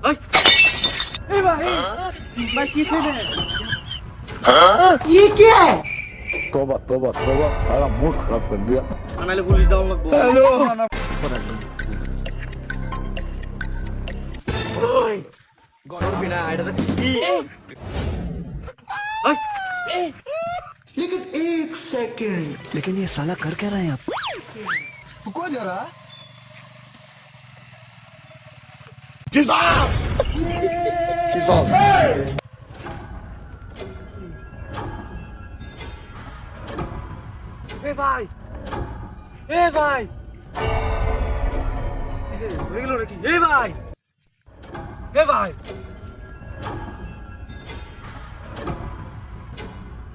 এই এই ভাই ভাই কি থেকে ये क्या है? तौबा तौबा तौबा सारा मूड खराब कर दिया। আনাইলে পুলিশ দাও লাগবো हेलो ওই করবি না এটা তো কি এই लेकिन एक सेकंड, लेकिन ये साला कर क्या रहा है आप? रुको जरा। এ ভাই এ ভাই কিসে হয়ে গেল নাকি এ ভাই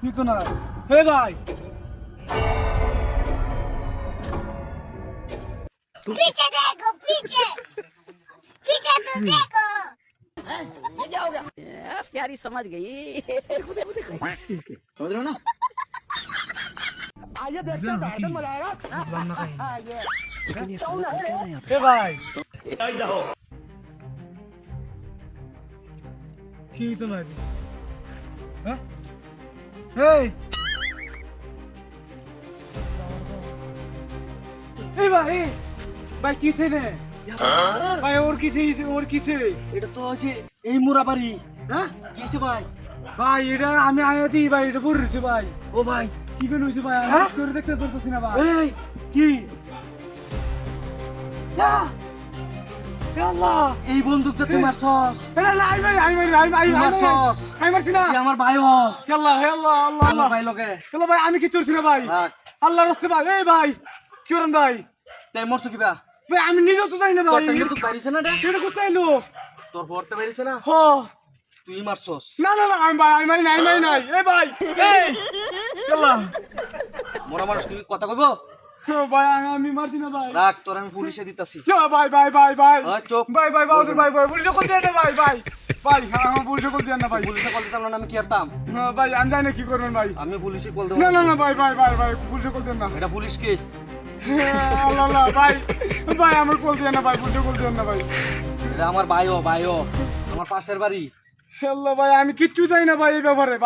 কি তো না হে ভাই पीछे देखो पीछे पीछे तो देखो प्यारी समझ गई समझ रहे हो ना? आइए देखते हैं बैठन मजा आएगा। लेकिन ये साला कर क्या रहा है आप? এ ভাই কি তো না হ্যাঁ এই এই ভাই ভাই কিসে নে ভাই ওর কিসে এটা তো হচ্ছে এই মুরাবাড়ি হ্যাঁ কিসে ভাই ভাই এটা আমি আয়া দিই ভাই এটা পড়ছে ভাই ও ভাই কি করে হইছে ভাই আমি করে দেখতে পারতেছি না ভাই এই কি না এ আল্লাহ এই বন্দুকটা তোমার সস আমি মারছি না আমার ভাই ও আল্লাহ হে আল্লাহ আল্লাহ আল্লাহ ভাই লোকে চলো ভাই আমি কি চলছি না ভাই আল্লাহর রাস্তে ভাই এই ভাই কি করেন ভাই তাই মরছো কিবা ভাই আমি নিজেও তো জানি না ভাই তোর তো বাইরেছে না এটা কোথায় লো তোর পড়তে বাইরেছে না হ তুই মারছস না না না আমি মারি নাই এই ভাই এই আল্লাহ মোরা মানুষ কি কথা কইবো ভাই আমি মারছি না ভাই রাখ তোর আমি পুলিশে দিতাছি ভাই চুপ ভাই বাউদুর ভাই পুলিশে কল দিয়ে ভাই আমার পুলিশে কল দিয়ে না ভাই পুলিশে কল দিতাম না আমি কি করতাম ভাই আমি জানি না কি করবেন ভাই আমি পুলিশে কল দেব না ভাই পুলিশে কল দেন না এটা পুলিশ কেস আল্লাহ ভাই আমার কল দিয়ে না ভাই পুলিশে কল দেন না ভাই এটা আমার ভাইও আমার পাশের বাড়ি আল্লাহ ভাই আমি কিচ্ছু জানি না ভাই এই ব্যাপারে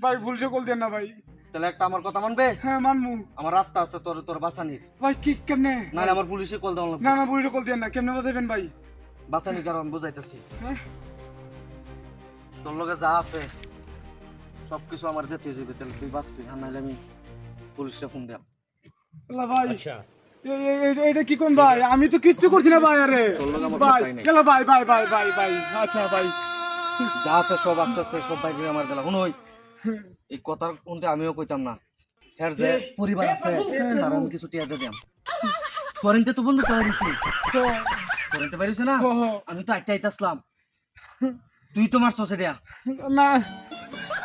ভাই পুলিশে কল দেন না ভাই তাহলে একটা আমার কথা মানবে হ্যাঁ মানমু আমার রাস্তা আছে তোর বাসানির ভাই কি কেমনে নালে আমার পুলিশে কল দাও না পুলিশে কল দেন না কেমনে বাজাবেন ভাই বাসানির কারণ বুঝাইতাছি তোর লগে যা আছে সবকিছু আমার দিতে হইবে তাহলে তুই বাঁচবি আর নাইলে আমি পুলিশে ফোন দেব আল্লাহ ভাই আচ্ছা এটা কি কোন ভাই আমি তো কিচ্ছু করছি না ভাই আরে ভাই চলো ভাই আচ্ছা ভাই যা আছে সব আস্তে আস্তে সব ভাই আমার দিলা শুনই এই কথার কোনটা আমিও কইতাম না এর যে পরিবার আছে তার আমি কিছু টিয়া দিয়ে দিলাম করেনতে তো বন্ধু করেনতে পারিস না আমি তো আইতাইতাছলাম তুই তো মারছস এটা না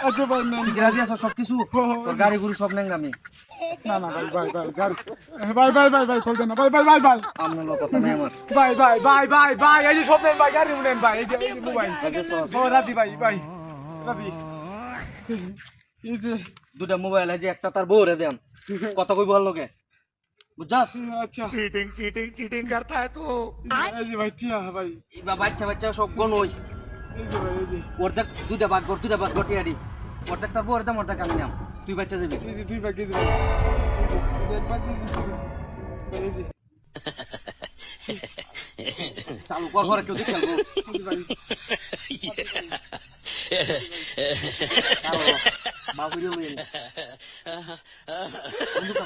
আচ্ছা ভাই না রাজি আছো সবকিছু তোর গাড়ি গুরু সব নেন আমি না ভাই গাড়ি ভাই কল দেন না ভাই আমনে লোক কথা নাই আমার ভাই এই যে সব নেন ভাই গাড়ি নেন ভাই এই যে মোবাইল ও রাদি ভাই রাদি এই যে দুটা মোবাইল আছে একটা তার বউরে দেন কথা কইব আর লগে বুঝছস আচ্ছা চিটিং करता है तू এই যে ভাই টিয়া ভাই এই বাচ্চা সব গন হই এই যে ভাই এই যে ওরটা দুটা ভাগ গটিয়ারি ওরটা তার বউরে দাম ওরটা আমি নাম তুই বাচ্চা যাবি এই যে দুই ভাগ এই যে এই যে চালু কর কেউ দেখে খেলবো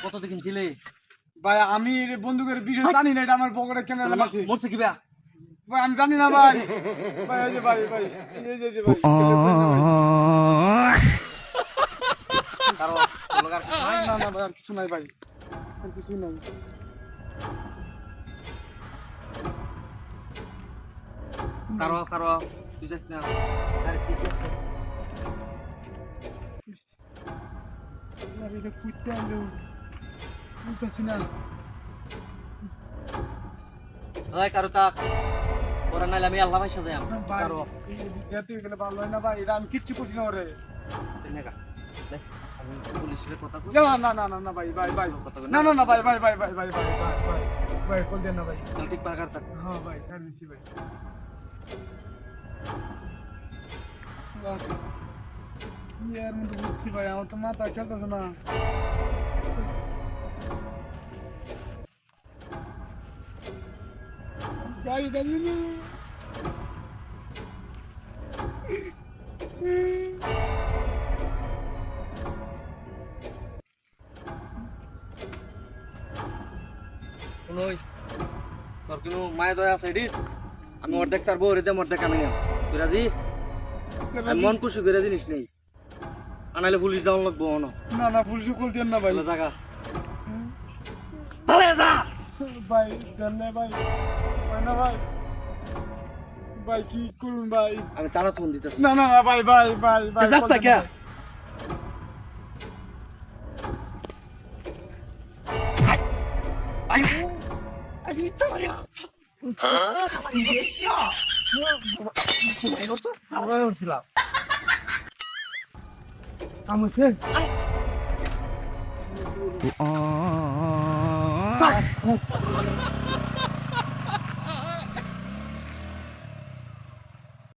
কত দেখেন ছিলে ভাই আমি বন্দুকের বিষয় জানি না এটা আমার পকেটে ক্যামেরা আছে মরছে কি ভাই আমি জানি না ভাই এই যে ভাই এই যে ভাই না ভাই কিছু নাই ভাই কিছু নাই কারো তুই যাস না আরে কি না এটা কুইতে আলো বুঝতাছি না ওই কারো তাক ওরা নাইলে আমি আল্লাহ ভাইসা যাই কারো তুই গেলে ভালো হয় না ভাই এটা আমি কিচ্ছু করছি না ওরে আমি পুলিশের কথা কই না ভাই না ভাই কল দেন না ভাই ঠিক পার করতা হ্যাঁ ভাই আর দিছি ভাই কি আর মধ্যে বুঝছি ভাই, আমার তো মাথা খেলতেছে না। গাড়ি দাঁড়িয়ে নেই। শুনোই, তোর কোনো মায়া দয়া আছে এডিট? আমি অর্ধেক তার বউ রেতে অর্ধেক আমি নেব। তুই রাজি? আমি মন খুশি করে জিনিস নেই, আনাইলে পুলিশ দেওয়ান লাগবো না। না না, পুলিশ কল দিন না ভাই। তাহলে জাগা চলে যা। ভাই দেন না ভাই, ভাই না ভাই, ভাই কি করুন ভাই? আমি তারা ফোন দিতেছি। না না না ভাই, ভাই ভাই ভাই, যাস না কে? আমি